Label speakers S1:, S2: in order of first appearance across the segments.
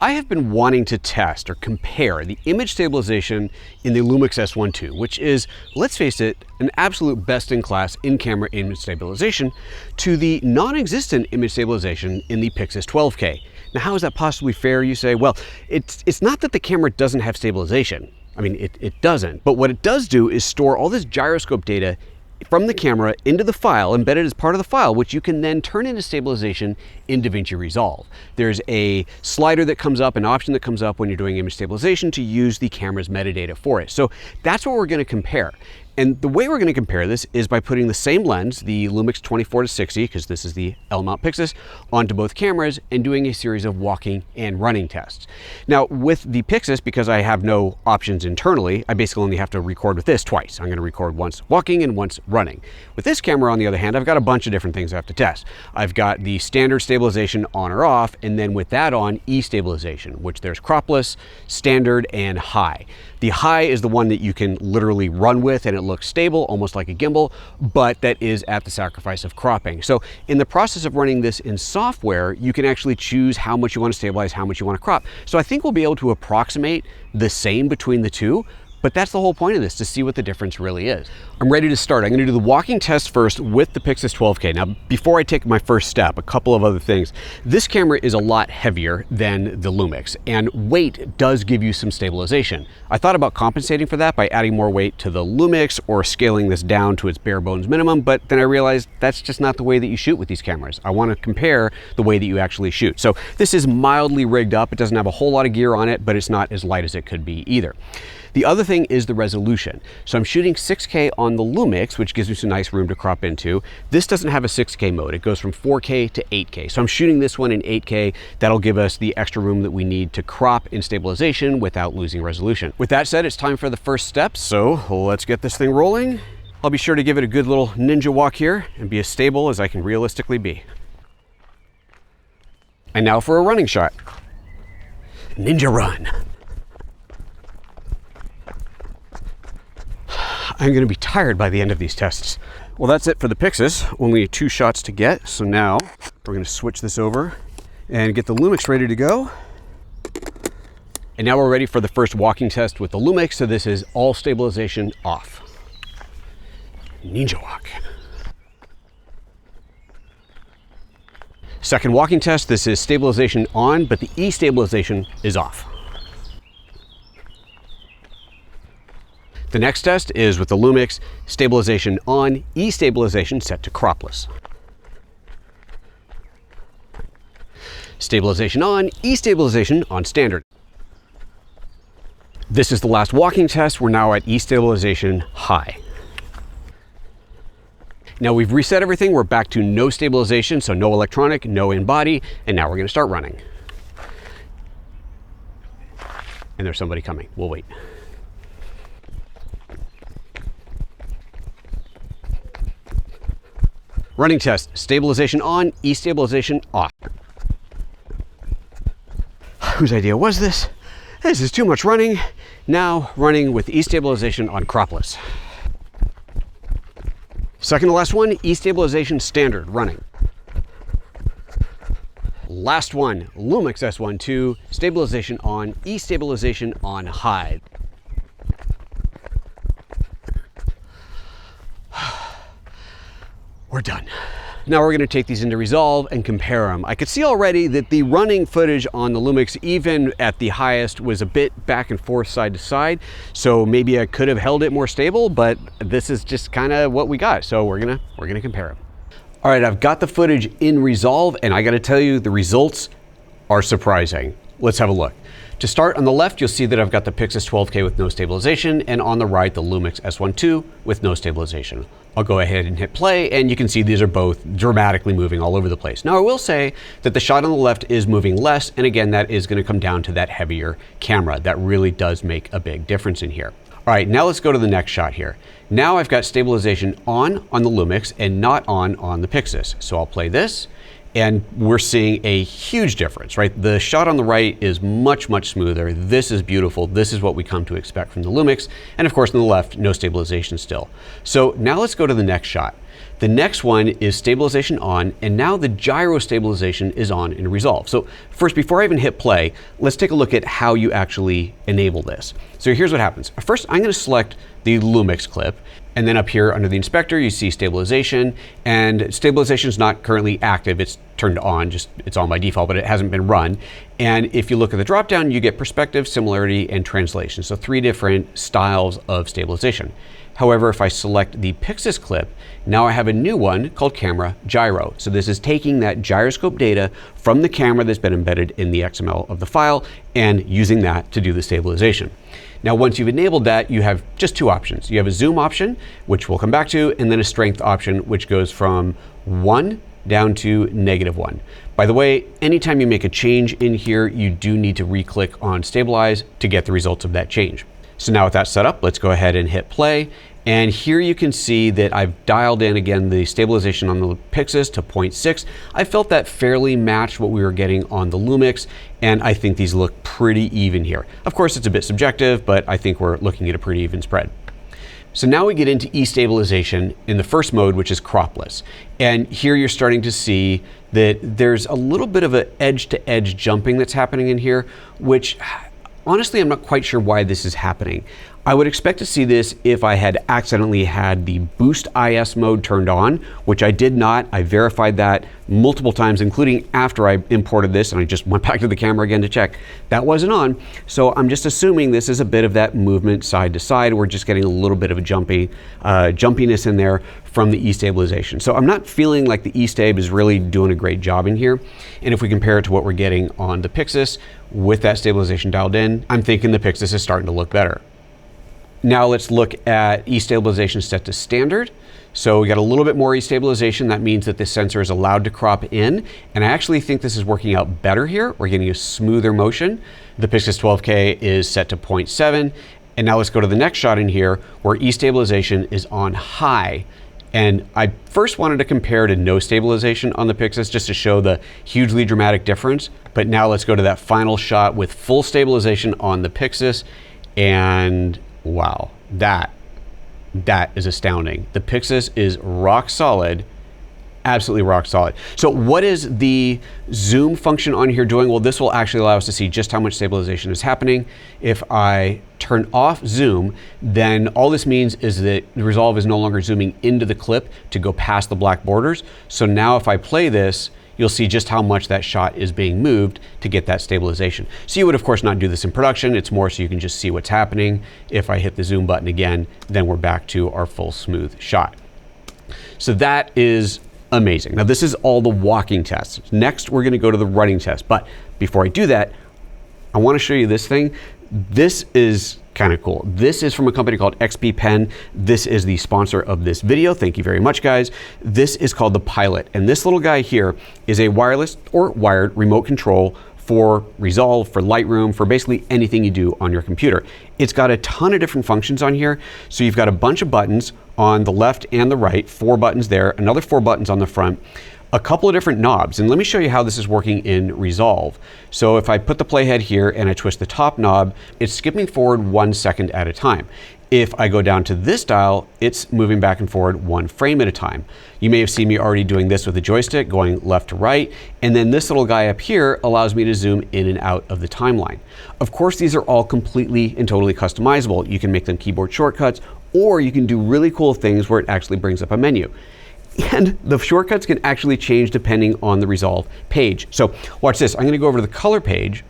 S1: I have been wanting to test or compare the image stabilization in the Lumix S1II, which is, let's face it, an absolute best-in-class in-camera image stabilization, to the non-existent image stabilization in the Pyxis 12K. Now, how is that possibly fair, you say? Well, it's not that the camera doesn't have stabilization. I mean, it doesn't. But what it does do is store all this gyroscope data from the camera into the file, embedded as part of the file, which you can then turn into stabilization in DaVinci Resolve. There's a slider that comes up, an option that comes up when you're doing image stabilization to use the camera's metadata for it. So that's what we're going to compare. And the way we're going to compare this is by putting the same lens, the Lumix 24-60, because this is the L-mount Pixis, onto both cameras and doing a series of walking and running tests. Now, with the Pixis, because I have no options internally, I basically only have to record with this twice. I'm going to record once walking and once running. With this camera, on the other hand, I've got a bunch of different things I have to test. I've got the standard stabilization on or off, and then with that on, E-stabilization, which there's cropless, standard, and high. The high is the one that you can literally run with and it looks stable, almost like a gimbal, but that is at the sacrifice of cropping. So in the process of running this in software, you can actually choose how much you want to stabilize, how much you want to crop. So I think we'll be able to approximate the same between the two, but that's the whole point of this, to see what the difference really is. I'm ready to start. I'm going to do the walking test first with the Pyxis 12K. Now, before I take my first step, a couple of other things. This camera is a lot heavier than the Lumix, and weight does give you some stabilization. I thought about compensating for that by adding more weight to the Lumix or scaling this down to its bare bones minimum, but then I realized that's just not the way that you shoot with these cameras. I want to compare the way that you actually shoot. So this is mildly rigged up. It doesn't have a whole lot of gear on it, but it's not as light as it could be either. The other thing is the resolution. So I'm shooting 6K on the Lumix, which gives me some nice room to crop into. This doesn't have a 6K mode. It goes from 4K to 8K. So I'm shooting this one in 8K. That'll give us the extra room that we need to crop in stabilization without losing resolution. With that said, it's time for the first step. So let's get this thing rolling. I'll be sure to give it a good little ninja walk here and be as stable as I can realistically be. And now for a running shot. Ninja run. I'm going to be tired by the end of these tests. Well, that's it for the Pixis. Only 2 shots to get. So now we're going to switch this over and get the Lumix ready to go. And now we're ready for the first walking test with the Lumix. So this is all stabilization off. Ninja walk. Second walking test, this is stabilization on, but the E-stabilization is off. The next test is with the Lumix, stabilization on, E-stabilization set to cropless. Stabilization on, E-stabilization on standard. This is the last walking test. We're now at E-stabilization high. Now we've reset everything. We're back to no stabilization, so no electronic, no in-body, and now we're going to start running. And there's somebody coming. We'll wait. Running test, stabilization on, E-stabilization off. Whose idea was this? This is too much running. Now running with E-stabilization on cropless. Second to last one, E-stabilization standard, running. Last one, Lumix S1II, stabilization on, E-stabilization on high. We're done. Now we're going to take these into Resolve and compare them. I could see already that the running footage on the Lumix, even at the highest, was a bit back and forth, side to side. So maybe I could have held it more stable, but this is just kind of what we got. So we're gonna compare them. All right, I've got the footage in Resolve, and I got to tell you, the results are surprising. Let's have a look. To start, on the left, you'll see that I've got the Pyxis 12K with no stabilization, and on the right, the Lumix S1II with no stabilization. I'll go ahead and hit play, and you can see these are both dramatically moving all over the place. Now, I will say that the shot on the left is moving less, and again, that is going to come down to that heavier camera. That really does make a big difference in here. All right, now let's go to the next shot here. Now I've got stabilization on the Lumix and not on the Pixis. So I'll play this, and we're seeing a huge difference, right? The shot on the right is much, much smoother. This is beautiful. This is what we come to expect from the Lumix. And of course, on the left, no stabilization still. So now let's go to the next shot. The next one is stabilization on, and now the gyro stabilization is on in Resolve. So first, before I even hit play, let's take a look at how you actually enable this. So here's what happens. First, I'm going to select the Lumix clip, and then up here under the inspector, you see stabilization, and stabilization is not currently active. It's turned on, it's on by default, but it hasn't been run. And if you look at the dropdown, you get perspective, similarity, and translation. So 3 different styles of stabilization. However, if I select the Pixis clip, now I have a new one called Camera Gyro. So this is taking that gyroscope data from the camera that's been embedded in the XML of the file and using that to do the stabilization. Now, once you've enabled that, you have just 2 options. You have a zoom option, which we'll come back to, and then a strength option, which goes from 1 down to -1. By the way, anytime you make a change in here, you do need to re-click on Stabilize to get the results of that change. So now with that set up, let's go ahead and hit play. And here you can see that I've dialed in again the stabilization on the Pixis to 0.6. I felt that fairly matched what we were getting on the Lumix, and I think these look pretty even here. Of course, it's a bit subjective, but I think we're looking at a pretty even spread. So now we get into E-stabilization in the first mode, which is cropless. And here you're starting to see that there's a little bit of an edge-to-edge jumping that's happening in here, which honestly, I'm not quite sure why this is happening. I would expect to see this if I had accidentally had the Boost IS mode turned on, which I did not. I verified that multiple times, including after I imported this, and I just went back to the camera again to check. That wasn't on, so I'm just assuming this is a bit of that movement side to side. We're just getting a little bit of a jumpiness in there from the E-stabilization. So I'm not feeling like the E-stab is really doing a great job in here. And if we compare it to what we're getting on the Pixis with that stabilization dialed in, I'm thinking the Pixis is starting to look better. Now let's look at E-stabilization set to standard. So we got a little bit more E-stabilization. That means that this sensor is allowed to crop in. And I actually think this is working out better here. We're getting a smoother motion. The Pyxis 12K is set to 0.7. And now let's go to the next shot in here where E-stabilization is on high. And I first wanted to compare to no stabilization on the Pixis just to show the hugely dramatic difference. But now let's go to that final shot with full stabilization on the Pixis. And wow, that is astounding. The Pixis is rock solid, absolutely rock solid. So what is the zoom function on here doing? Well, this will actually allow us to see just how much stabilization is happening. If I turn off zoom, then all this means is that the Resolve is no longer zooming into the clip to go past the black borders. So now if I play this, you'll see just how much that shot is being moved to get that stabilization. So you would of course not do this in production. It's more so you can just see what's happening. If I hit the zoom button again, then we're back to our full smooth shot. So that is amazing. Now this is all the walking tests. Next, we're gonna go to the running test. But before I do that, I wanna show you this thing. This is kind of cool. This is from a company called XPPEN. This is the sponsor of this video. Thank you very much, guys. This is called the Pilot. And this little guy here is a wireless or wired remote control for Resolve, for Lightroom, for basically anything you do on your computer. It's got a ton of different functions on here. So you've got a bunch of buttons on the left and the right, 4 buttons there, another 4 buttons on the front, a couple of different knobs. And let me show you how this is working in Resolve. So if I put the playhead here and I twist the top knob, it's skipping forward 1 second at a time. If I go down to this dial, it's moving back and forward 1 frame at a time. You may have seen me already doing this with the joystick, going left to right. And then this little guy up here allows me to zoom in and out of the timeline. Of course, these are all completely and totally customizable. You can make them keyboard shortcuts, or you can do really cool things where it actually brings up a menu. And the shortcuts can actually change depending on the Resolve page. So watch this. I'm going to go over to the color page,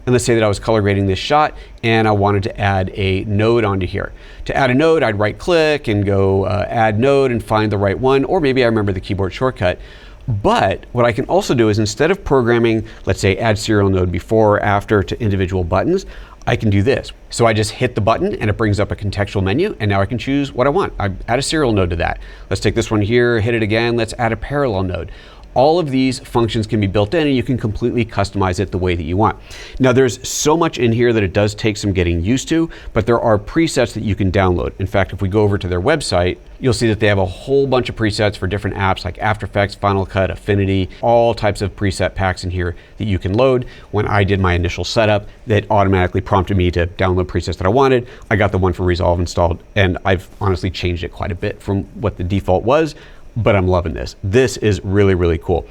S1: and let's say that I was color grading this shot and I wanted to add a node onto here. To add a node, I'd right click and go add node and find the right one, or maybe I remember the keyboard shortcut. But what I can also do is, instead of programming, let's say add serial node before or after to individual buttons, I can do this. So I just hit the button and it brings up a contextual menu, and now I can choose what I want. I add a serial node to that. Let's take this one here, hit it again, let's add a parallel node. All of these functions can be built in, and you can completely customize it the way that you want. Now there's so much in here that it does take some getting used to, but there are presets that you can download. In fact, if we go over to their website, you'll see that they have a whole bunch of presets for different apps like After Effects, Final Cut, Affinity, all types of preset packs in here that you can load. When I did my initial setup, that automatically prompted me to download presets that I wanted. I got the one for Resolve installed, and I've honestly changed it quite a bit from what the default was. but I'm loving this. This is really, really cool.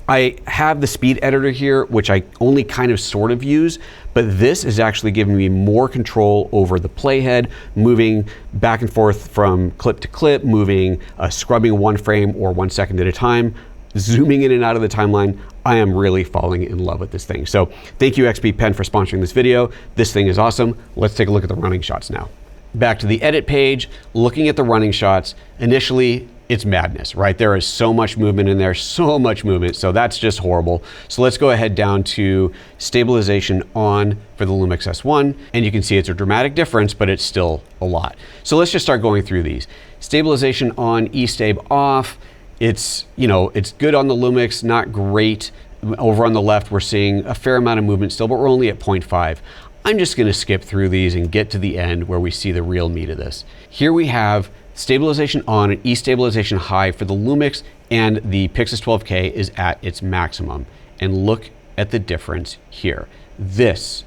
S1: I have the speed editor here, which I only kind of sort of use, but this is actually giving me more control over the playhead, moving back and forth from clip to clip, moving, scrubbing one frame or 1 second at a time, zooming in and out of the timeline. I am really falling in love with this thing. So thank you XPPEN for sponsoring this video. This thing is awesome. Let's take a look at the running shots now. Back to the edit page, looking at the running shots. Initially, it's madness, right? There is so much movement in there, so much movement. So that's just horrible. So let's go ahead down to stabilization on for the Lumix S1. And you can see it's a dramatic difference, but it's still a lot. So let's just start going through these. Stabilization on, E-Stab off. It's, you know, it's good on the Lumix, not great. Over on the left, we're seeing a fair amount of movement still, but we're only at 0.5. I'm just gonna skip through these and get to the end where we see the real meat of this. Here we have stabilization on and E-stabilization high for the Lumix, and the Pyxis 12K is at its maximum. And look at the difference here. This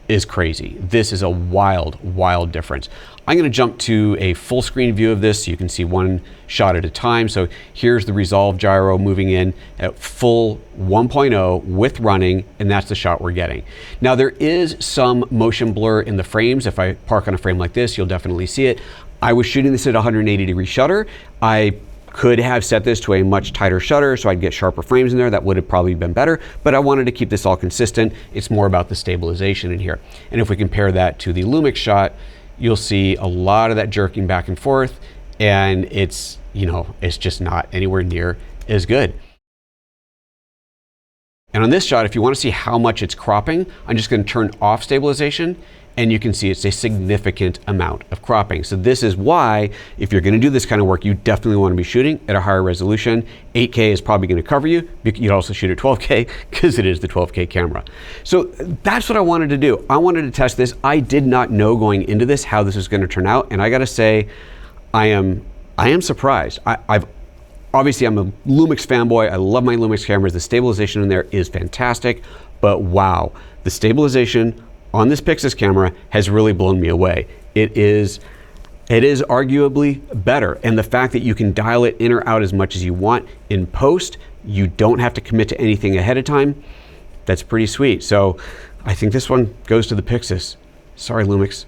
S1: is crazy. This is a wild, wild difference. I'm gonna jump to a full screen view of this so you can see one shot at a time. So here's the resolve gyro moving in at full 1.0 with running, and that's the shot we're getting. Now there is some motion blur in the frames. If I park on a frame like this, you'll definitely see it. I was shooting this at 180-degree shutter. I could have set this to a much tighter shutter so I'd get sharper frames in there. That would have probably been better, but I wanted to keep this all consistent. It's more about the stabilization in here. And if we compare that to the Lumix shot, you'll see a lot of that jerking back and forth, and it's, you know, it's just not anywhere near as good. And on this shot, if you want to see how much it's cropping, I'm just going to turn off stabilization, and you can see it's a significant amount of cropping. So this is why, if you're going to do this kind of work, you definitely want to be shooting at a higher resolution. 8K is probably going to cover you. You'd also shoot at 12K because it is the 12K camera. So that's what I wanted to do. I wanted to test this. I did not know going into this how this was going to turn out, and I got to say, I am surprised. Obviously, I'm a Lumix fanboy. I love my Lumix cameras. The stabilization in there is fantastic, but wow, the stabilization on this Pixis camera has really blown me away. It is arguably better. And the fact that you can dial it in or out as much as you want in post, you don't have to commit to anything ahead of time. That's pretty sweet. So I think this one goes to the Pixis. Sorry, Lumix.